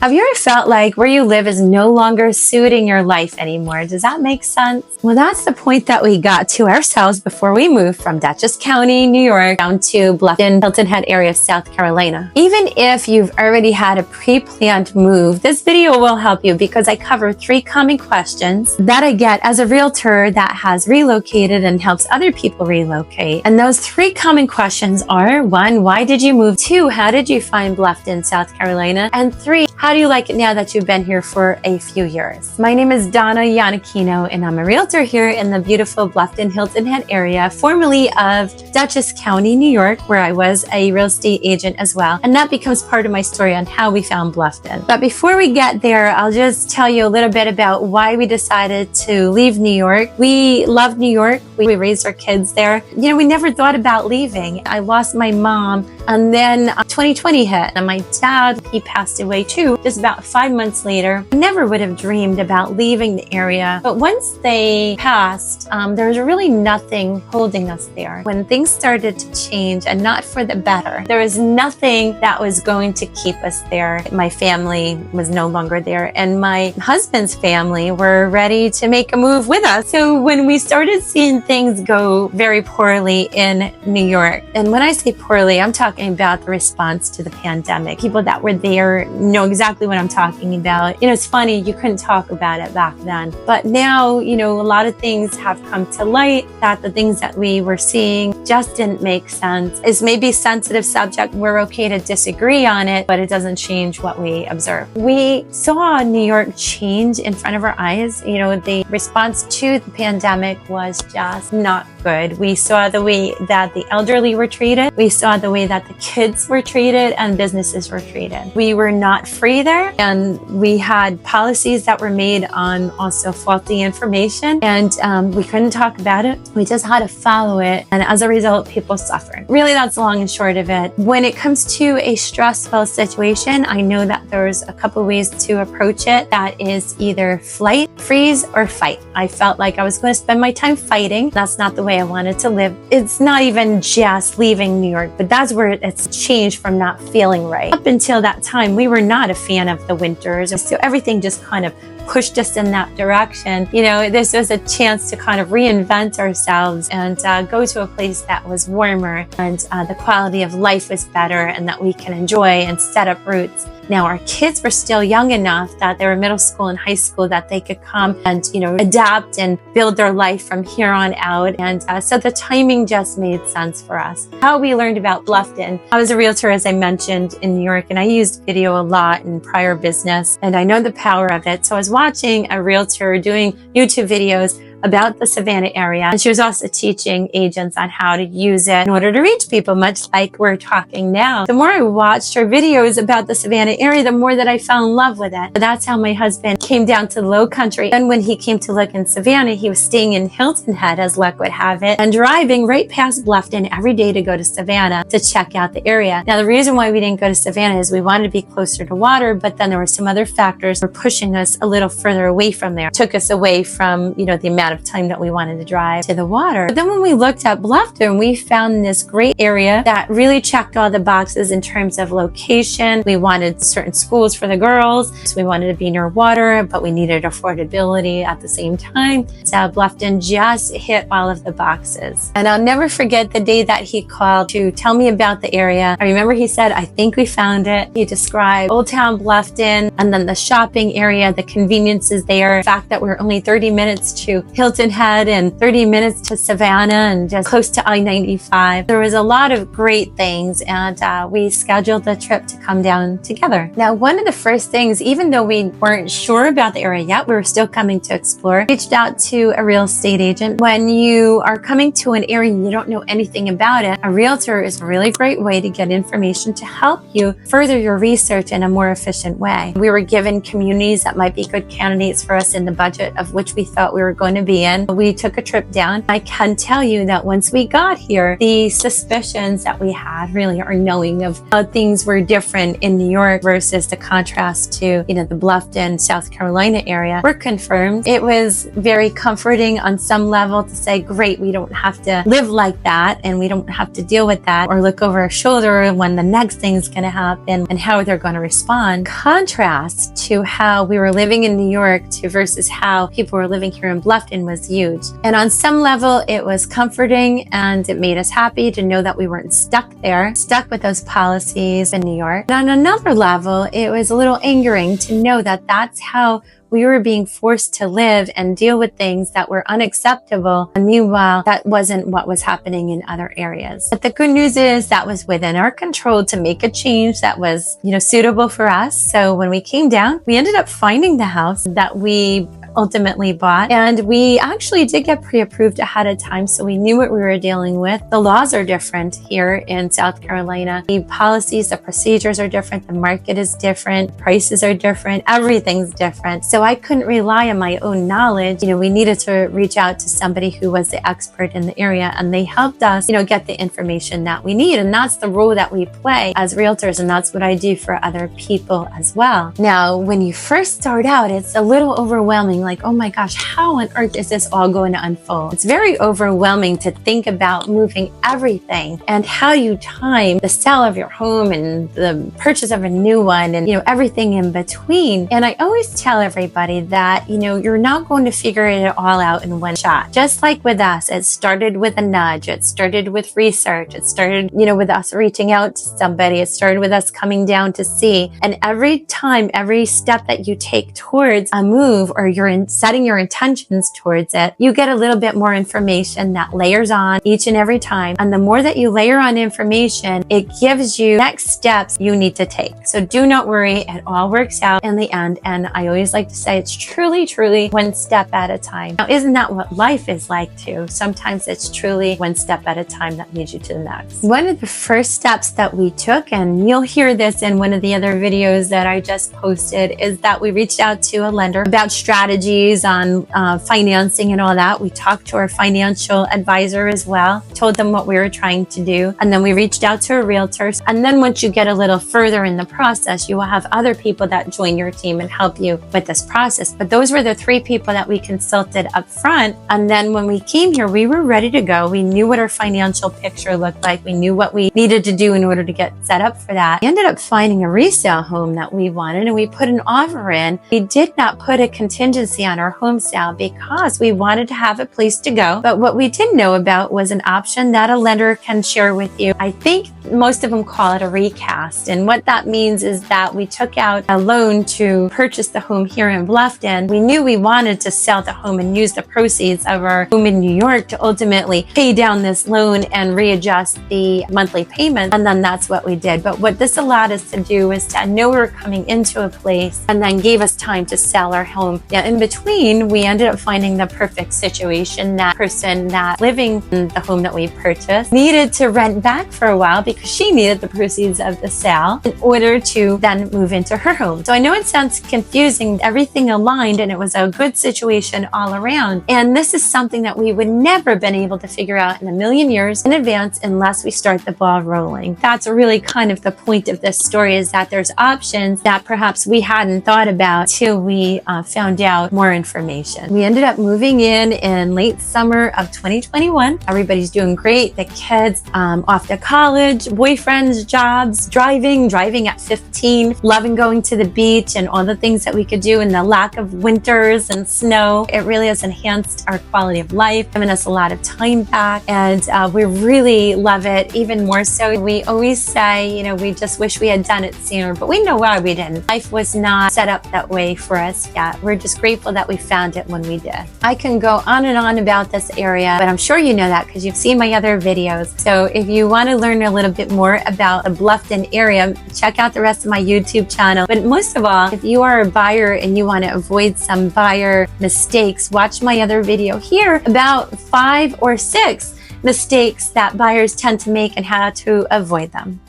Have you ever felt like where you live is no longer suiting your life anymore? Does that make sense? Well, that's the point that we got to ourselves before we moved from Dutchess County, New York, down to Bluffton, Hilton Head area of South Carolina. Even if you've already had a pre-planned move, this video will help you because I cover 3 common questions that I get as a realtor that has relocated and helps other people relocate. And those 3 common questions are: 1, why did you move? 2, how did you find Bluffton, South Carolina? And 3, how do you like it now that you've been here for a few years? My name is Donna Yanakino, and I'm a realtor here in the beautiful Bluffton, Hilton Head area, formerly of Dutchess County, New York, where I was a real estate agent as well. And that becomes part of my story on how we found Bluffton. But before we get there, I'll just tell you a little bit about why we decided to leave New York. We love New York. We raised our kids there. You know, we never thought about leaving. I lost my mom, and then 2020 hit, and my dad, he passed away too, just about 5 months later. I never would have dreamed about leaving the area. But once they passed, there was really nothing holding us there. When things started to change, and not for the better, there was nothing that was going to keep us there. My family was no longer there, and my husband's family were ready to make a move with us. So when we started seeing things go very poorly in New York, and when I say poorly, I'm talking about the response to the pandemic. People that were there know exactly what I'm talking about. You know, it's funny, you couldn't talk about it back then. But now, you know, a lot of things have come to light that the things that we were seeing just didn't make sense. It's maybe a sensitive subject. We're okay to disagree on it, but it doesn't change what we observe. We saw New York change in front of our eyes. You know, the response to the pandemic was just not good. We saw the way that the elderly were treated. We saw the way that the kids were treated and businesses were treated. We were not free there, and we had policies that were made on also faulty information, and we couldn't talk about it. We just had to follow it, and as a result, people suffered. Really, that's long and short of it. When it comes to a stressful situation, I know that there's a couple ways to approach it. That is either flight, freeze, or fight. I felt like I was going to spend my time fighting. That's not the way I wanted to live. It's not even just leaving New York, but that's where it's changed from not feeling right. Up until that time, we were not a fan of the winters, so everything just kind of pushed us in that direction. You know, this was a chance to kind of reinvent ourselves and go to a place that was warmer, and the quality of life was better, and that we can enjoy and set up roots. Now, our kids were still young enough that they were middle school and high school that they could come and, you know, adapt and build their life from here on out. And so the timing just made sense for us. How we learned about Bluffton. I was a realtor, as I mentioned, in New York, and I used video a lot in prior business, and I know the power of it. So I was watching a realtor doing YouTube videos about the Savannah area, and she was also teaching agents on how to use it in order to reach people, much like we're talking now. The more I watched her videos about the Savannah area, the more that I fell in love with it. That's how my husband came down to Lowcountry, and when he came to look in Savannah, he was staying in Hilton Head, as luck would have it, and driving right past Bluffton every day to go to Savannah to check out the area. Now, the reason why we didn't go to Savannah is we wanted to be closer to water, but then there were some other factors that were pushing us a little further away from there. It took us away from, you know, the amount of time that we wanted to drive to the water. But then when we looked at Bluffton, we found this great area that really checked all the boxes in terms of location. We wanted certain schools for the girls, so we wanted to be near water, but we needed affordability at the same time. So Bluffton just hit all of the boxes. And I'll never forget the day that he called to tell me about the area. I remember he said, "I think we found it." He described Old Town Bluffton, and then the shopping area, the conveniences there, the fact that we're only 30 minutes to Hilton Head and 30 minutes to Savannah and just close to I-95. There was a lot of great things, and we scheduled the trip to come down together. Now, one of the first things, even though we weren't sure about the area yet, we were still coming to explore, reached out to a real estate agent. When you are coming to an area and you don't know anything about it, a realtor is a really great way to get information to help you further your research in a more efficient way. We were given communities that might be good candidates for us in the budget of which we thought we were going to be in. We took a trip down. I can tell you that once we got here, the suspicions that we had really, or knowing of how things were different in New York versus the contrast to, the Bluffton, South Carolina area, were confirmed. It was very comforting on some level to say, great, we don't have to live like that, and we don't have to deal with that or look over our shoulder when the next thing is going to happen and how they're going to respond. Contrast to how we were living in New York to versus how people were living here in Bluffton was huge. And on some level, it was comforting and it made us happy to know that we weren't stuck there, stuck with those policies in New York. And on another level, it was a little angering to know that that's how we were being forced to live and deal with things that were unacceptable. And meanwhile, that wasn't what was happening in other areas. But the good news is that was within our control to make a change that was, suitable for us. So when we came down, we ended up finding the house that we ultimately bought, and we actually did get pre-approved ahead of time, so we knew what we were dealing with. The laws are different here in South Carolina. The policies, the procedures are different, the market is different, prices are different, everything's different. So I couldn't rely on my own knowledge. We needed to reach out to somebody who was the expert in the area, and they helped us, get the information that we need. And that's the role that we play as realtors, and that's what I do for other people as well. Now, when you first start out, it's a little overwhelming. Like, oh my gosh, how on earth is this all going to unfold? It's very overwhelming to think about moving everything and how you time the sale of your home and the purchase of a new one and, everything in between. And I always tell everybody that, you're not going to figure it all out in one shot. Just like with us, it started with a nudge. It started with research. It started, with us reaching out to somebody. It started with us coming down to see. And every time, every step that you take towards a move, or you're setting your intentions towards it, you get a little bit more information that layers on each and every time. And the more that you layer on information, it gives you next steps you need to take. So do not worry, it all works out in the end. And I always like to say it's truly, truly one step at a time. Now, isn't that what life is like too? Sometimes it's truly one step at a time that leads you to the next. One of the first steps that we took, and you'll hear this in one of the other videos that I just posted, is that we reached out to a lender about strategies on financing and all that. We talked to our financial advisor as well, told them what we were trying to do, and then we reached out to our realtors. And then once you get a little further in the process, you will have other people that join your team and help you with this process. But those were the 3 people that we consulted up front. And then when we came here, we were ready to go. We knew what our financial picture looked like. We knew what we needed to do in order to get set up for that. We ended up finding a resale home that we wanted, and we put an offer in. We did not put a contingency on our home sale because we wanted to have a place to go. But what we didn't know about was an option that a lender can share with you. I think most of them call it a recast. And what that means is that we took out a loan to purchase the home here in Bluffton. We knew we wanted to sell the home and use the proceeds of our home in New York to ultimately pay down this loan and readjust the monthly payment. And then that's what we did. But what this allowed us to do was to know we were coming into a place, and then gave us time to sell our home. Yeah, in between, we ended up finding the perfect situation. That person that living in the home that we purchased needed to rent back for a while because she needed the proceeds of the sale in order to then move into her home. So I know it sounds confusing. Everything aligned, and it was a good situation all around. And this is something that we would never been able to figure out in a million years in advance unless we start the ball rolling. That's really kind of the point of this story, is that there's options that perhaps we hadn't thought about till we found out more information. We ended up moving in late summer of 2021. Everybody's doing great. The kids off to college, boyfriends, jobs, driving at 15, loving going to the beach and all the things that we could do in the lack of winters and snow. It really has enhanced our quality of life, given us a lot of time back, and we really love it even more so. We always say, we just wish we had done it sooner, but we know why we didn't. Life was not set up that way for us yet. We're just grateful that we found it when we did. I can go on and on about this area, but I'm sure you know that because you've seen my other videos. So if you want to learn a little bit more about the Bluffton area, check out the rest of my YouTube channel. But most of all, if you are a buyer and you want to avoid some buyer mistakes, watch my other video here about 5 or 6 mistakes that buyers tend to make and how to avoid them.